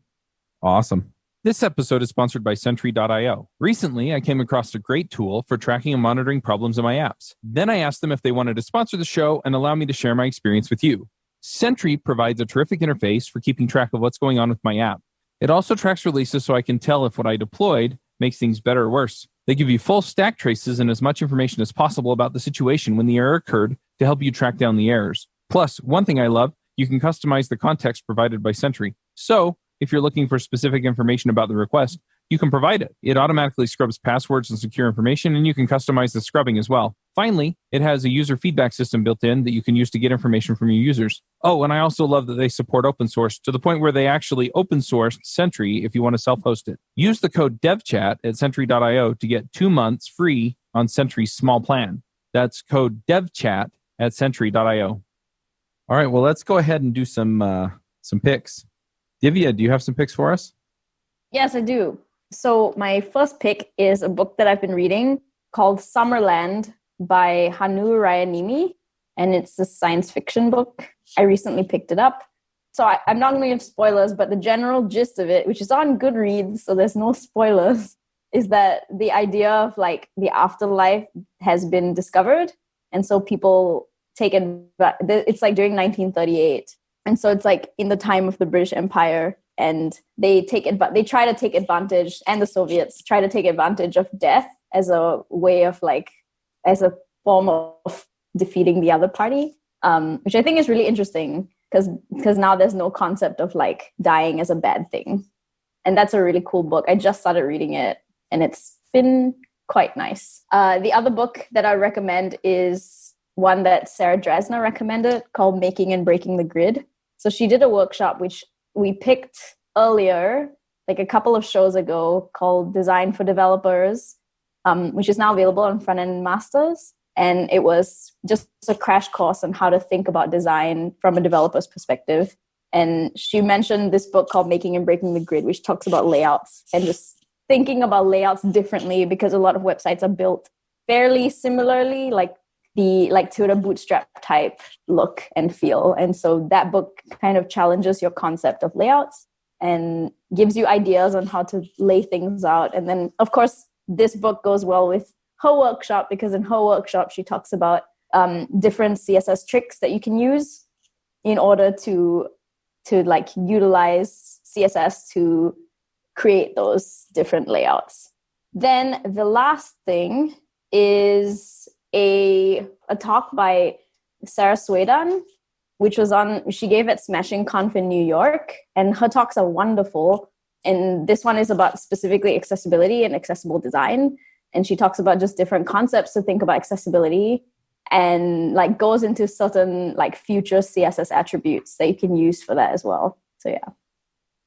Awesome. This episode is sponsored by Sentry.io. Recently, I came across a great tool for tracking and monitoring problems in my apps. Then I asked them if they wanted to sponsor the show and allow me to share my experience with you. Sentry provides a terrific interface for keeping track of what's going on with my app. It also tracks releases so I can tell if what I deployed makes things better or worse. They give you full stack traces and as much information as possible about the situation when the error occurred to help you track down the errors. Plus, one thing I love, you can customize the context provided by Sentry. So, if you're looking for specific information about the request, you can provide it. It automatically scrubs passwords and secure information, and you can customize the scrubbing as well. Finally, it has a user feedback system built in that you can use to get information from your users. Oh, and I also love that they support open source to the point where they actually open source Sentry if you want to self-host it. Use the code devchat at Sentry.io to get 2 months free on Sentry's small plan. That's code devchat at Sentry.io. All right, well, let's go ahead and do some picks. Divya, do you have some picks for us? Yes, I do. So my first pick is a book that I've been reading called Summerland by Hanu Rayanimi, and it's a science fiction book. I recently picked it up. So I'm not going to give spoilers, but the general gist of it, which is on Goodreads, so there's no spoilers, is that the idea of like the afterlife has been discovered. And so people take it, it's like during 1938. And so it's like in the time of the British Empire, and they try to take advantage, and the Soviets try to take advantage of death as a way of like, as a form of defeating the other party, which I think is really interesting because now there's no concept of like dying as a bad thing. And that's a really cool book. I just started reading it and it's been quite nice. The other book that I recommend is one that Sarah Drasner recommended called Making and Breaking the Grid. So she did a workshop, which we picked earlier, like a couple of shows ago, called Design for Developers, which is now available on Frontend Masters. And it was just a crash course on how to think about design from a developer's perspective. And she mentioned this book called Making and Breaking the Grid, which talks about layouts and just thinking about layouts differently, because a lot of websites are built fairly similarly, to the bootstrap type look and feel. And so that book kind of challenges your concept of layouts and gives you ideas on how to lay things out. And then, of course, this book goes well with her workshop, because in her workshop, she talks about different CSS tricks that you can use in order to like utilize CSS to create those different layouts. Then the last thing is a talk by Sarah Swedan, which she gave at Smashing Conf in New York, and her talks are wonderful. And this one is about specifically accessibility and accessible design. And she talks about just different concepts to think about accessibility, and like goes into certain like future CSS attributes that you can use for that as well. So yeah.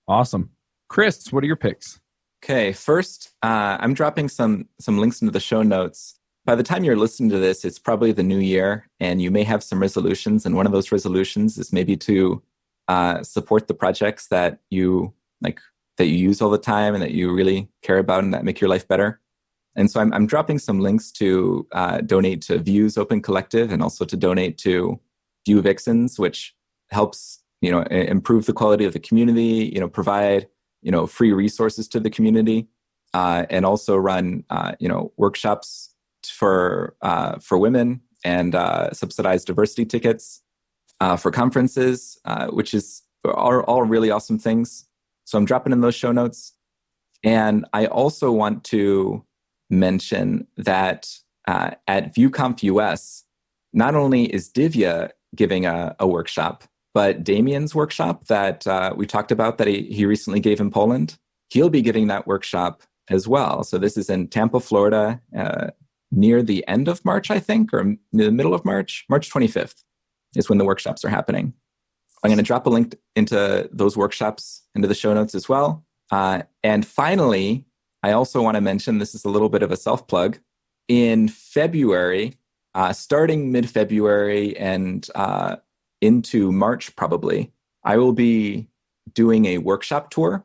Awesome. Chris, what are your picks? Okay, first, I'm dropping some links into the show notes by the time you're listening to this, it's probably the new year, and you may have some resolutions. And one of those resolutions is maybe to support the projects that you like, that you use all the time and that you really care about and that make your life better. And so I'm dropping some links to donate to Vue's Open Collective and also to donate to Vue Vixens, which helps, improve the quality of the community, provide, free resources to the community, and also run, workshops for women and subsidized diversity tickets for conferences, which are all really awesome things. So I'm dropping in those show notes. And I also want to mention that at VueConf US, not only is Divya giving a workshop, but Damien's workshop that we talked about that he recently gave in Poland, he'll be giving that workshop as well. So this is in Tampa, Florida, near the end of March, I think, or near the middle of March. March 25th is when the workshops are happening. I'm going to drop a link into those workshops into the show notes as well. And finally, I also want to mention, this is a little bit of a self-plug. In February, starting mid-February and into March probably, I will be doing a workshop tour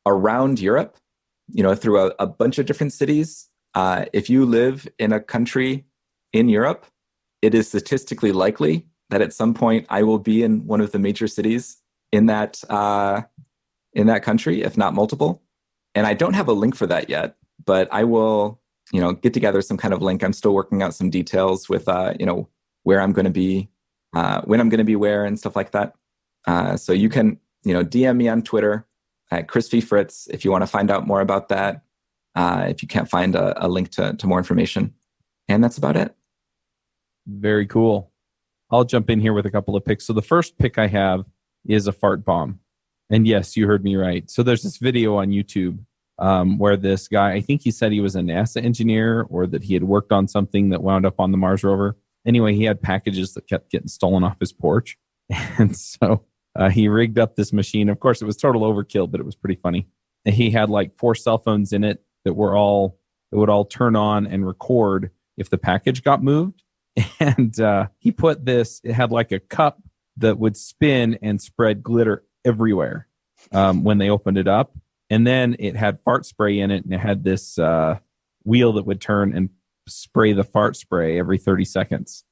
around Europe, through a bunch of different cities. If you live in a country in Europe, it is statistically likely that at some point I will be in one of the major cities in that country, if not multiple. And I don't have a link for that yet, but I will, get together some kind of link. I'm still working out some details with, where I'm going to be, when I'm going to be where and stuff like that. So you can, DM me on Twitter at Fritz if you want to find out more about that. If you can't find a link to more information. And that's about it. Very cool. I'll jump in here with a couple of picks. So the first pick I have is a fart bomb. And yes, you heard me right. So there's this video on YouTube where this guy, I think he said he was a NASA engineer or that he had worked on something that wound up on the Mars rover. Anyway, he had packages that kept getting stolen off his porch. And so he rigged up this machine. Of course, it was total overkill, but it was pretty funny. And he had like 4 cell phones in it that would all turn on and record if the package got moved. And he put this, it had like a cup that would spin and spread glitter everywhere when they opened it up. And then it had fart spray in it, and it had this wheel that would turn and spray the fart spray every 30 seconds.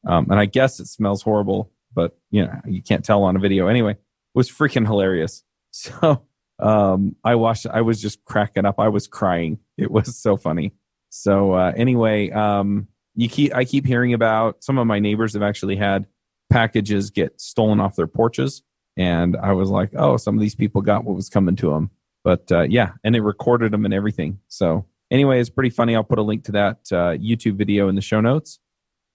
And I guess it smells horrible, but you can't tell on a video. Anyway, it was freaking hilarious. So I watched it. I was just cracking up. I was crying. It was so funny. So anyway, I keep hearing about, some of my neighbors have actually had packages get stolen off their porches. And I was like, oh, some of these people got what was coming to them. But and it recorded them and everything. So anyway, it's pretty funny. I'll put a link to that YouTube video in the show notes.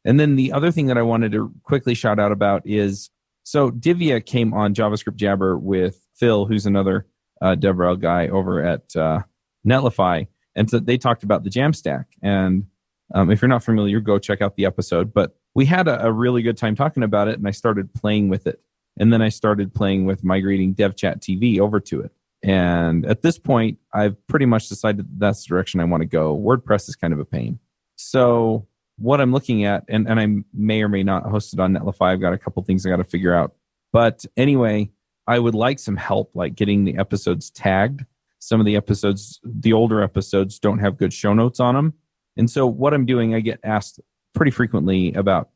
And then the other thing that I wanted to quickly shout out about is, so Divya came on JavaScript Jabber with Phil, who's another DevRel guy over at Netlify. And so they talked about the Jamstack. And if you're not familiar, go check out the episode. But we had a really good time talking about it, and I started playing with it. And then I started playing with migrating devchat TV over to it. And at this point, I've pretty much decided that's the direction I want to go. WordPress is kind of a pain. So what I'm looking at, and I may or may not host it on Netlify. I've got a couple things I got to figure out. But anyway, I would like some help, like getting the episodes tagged. Some of the episodes, the older episodes, don't have good show notes on them. And so what I'm doing, I get asked pretty frequently about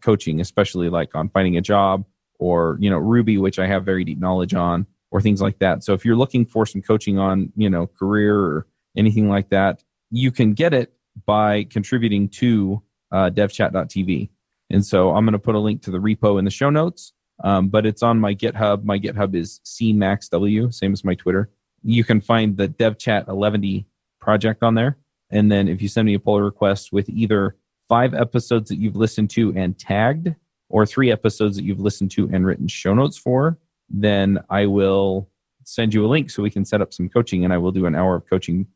coaching, especially like on finding a job or, Ruby, which I have very deep knowledge on, or things like that. So if you're looking for some coaching on, career or anything like that, you can get it by contributing to devchat.tv. And so I'm going to put a link to the repo in the show notes, but it's on my GitHub. My GitHub is cmaxw, same as my Twitter. You can find the devchat 11D project on there. And then if you send me a pull request with either 5 episodes that you've listened to and tagged, or 3 episodes that you've listened to and written show notes for, then I will send you a link so we can set up some coaching, and I will do an hour of coaching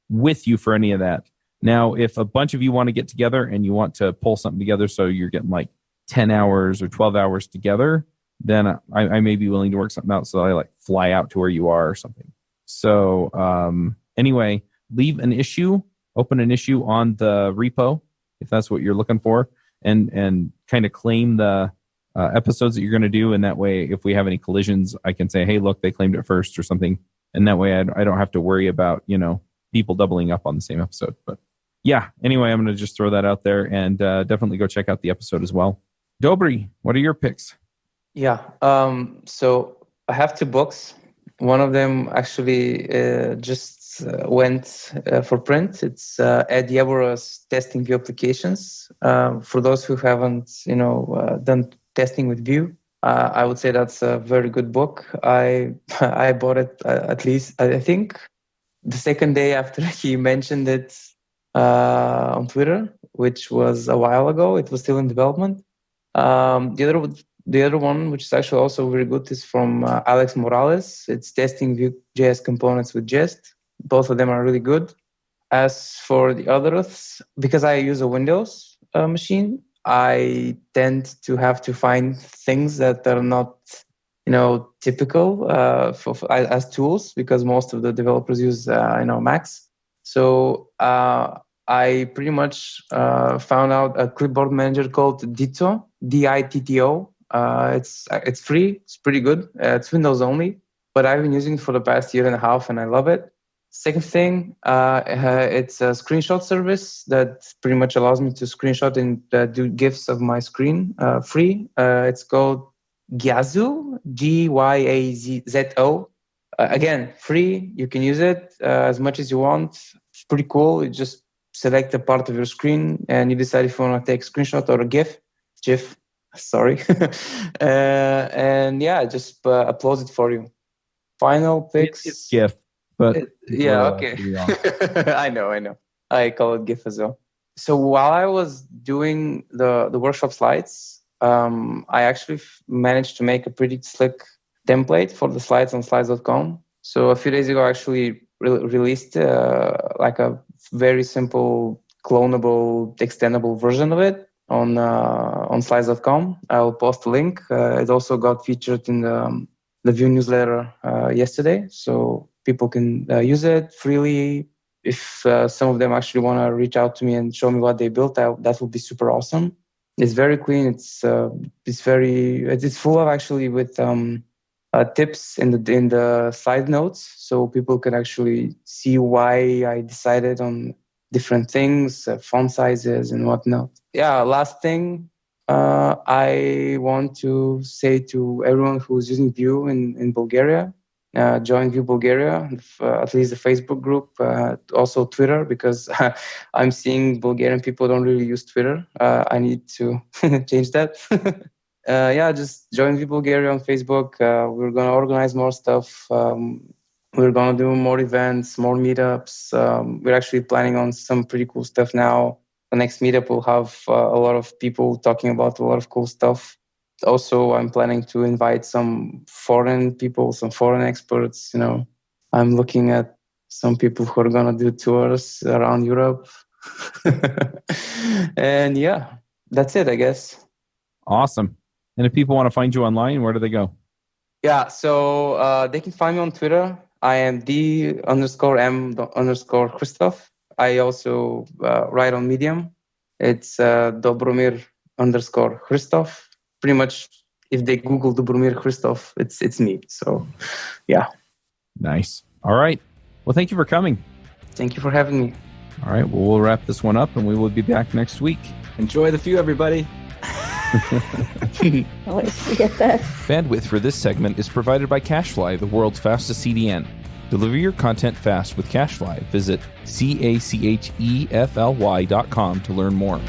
with you for any of that. Now, if a bunch of you want to get together and you want to pull something together so you're getting like 10 hours or 12 hours together, then I may be willing to work something out so I like fly out to where you are or something. So anyway, leave an issue, open an issue on the repo, if that's what you're looking for, and kind of claim the episodes that you're going to do. And that way, if we have any collisions, I can say, hey, look, they claimed it first or something. And that way I don't have to worry about, people doubling up on the same episode. But yeah, anyway, I'm going to just throw that out there, and definitely go check out the episode as well. Dobry, what are your picks? Yeah. So I have 2 books. One of them actually just went for print. It's Ed Yeboah's Testing Vue Applications. For those who haven't, done testing with Vue, I would say that's a very good book. I bought it at least, I think, the second day after he mentioned it on Twitter, which was a while ago. It was still in development. The other one, which is actually also very good, is from Alex Morales. It's Testing Vue.js Components with Jest. Both of them are really good. As for the others, because I use a Windows machine, I tend to have to find things that are not, typical as tools, because most of the developers use, Macs. So I pretty much found out a clipboard manager called Ditto, Ditto. It's free. It's pretty good. It's Windows only, but I've been using it for the past year and a half, and I love it. Second thing, it's a screenshot service that pretty much allows me to screenshot and do GIFs of my screen free. It's called Gyazo, Gyazzo. Again, free. You can use it as much as you want. It's pretty cool. You just select a part of your screen and you decide if you want to take a screenshot or a GIF. Sorry. And yeah, just uploads it for you. Final picks. It's GIF, but okay. I know. I call it GIF as well. So while I was doing the workshop slides, I actually managed to make a pretty slick template for the slides on slides.com. So a few days ago, I actually released like a very simple, clonable, extendable version of it on slides.com. I'll post a link. It also got featured in the Vue newsletter yesterday, so people can use it freely. If some of them actually want to reach out to me and show me what they built, that would be super awesome. It's very clean. It's full of actually with tips in the side notes, so people can actually see why I decided on different things, font sizes and whatnot. Yeah, last thing, I want to say to everyone who's using Vue in Bulgaria, join Vue Bulgaria, at least the Facebook group, also Twitter, because I'm seeing Bulgarian people don't really use Twitter. I need to change that. Just join Vue Bulgaria on Facebook. We're going to organize more stuff. We're going to do more events, more meetups. We're actually planning on some pretty cool stuff now. The next meetup will have a lot of people talking about a lot of cool stuff. Also, I'm planning to invite some foreign people, some foreign experts. I'm looking at some people who are going to do tours around Europe. And yeah, that's it, I guess. Awesome. And if people want to find you online, where do they go? Yeah, so they can find me on Twitter. I am D_M_Hristov. I also write on Medium. It's Dobromir _Hristov. Pretty much, if they Google Dobromir Hristov, it's me. So, yeah. Nice. All right. Well, thank you for coming. Thank you for having me. All right. Well, we'll wrap this one up, and we will be back next week. Enjoy the Vue, everybody. Always forget that. Bandwidth for this segment is provided by CacheFly, the world's fastest CDN. Deliver your content fast with CacheFly. Visit CacheFly.com to learn more.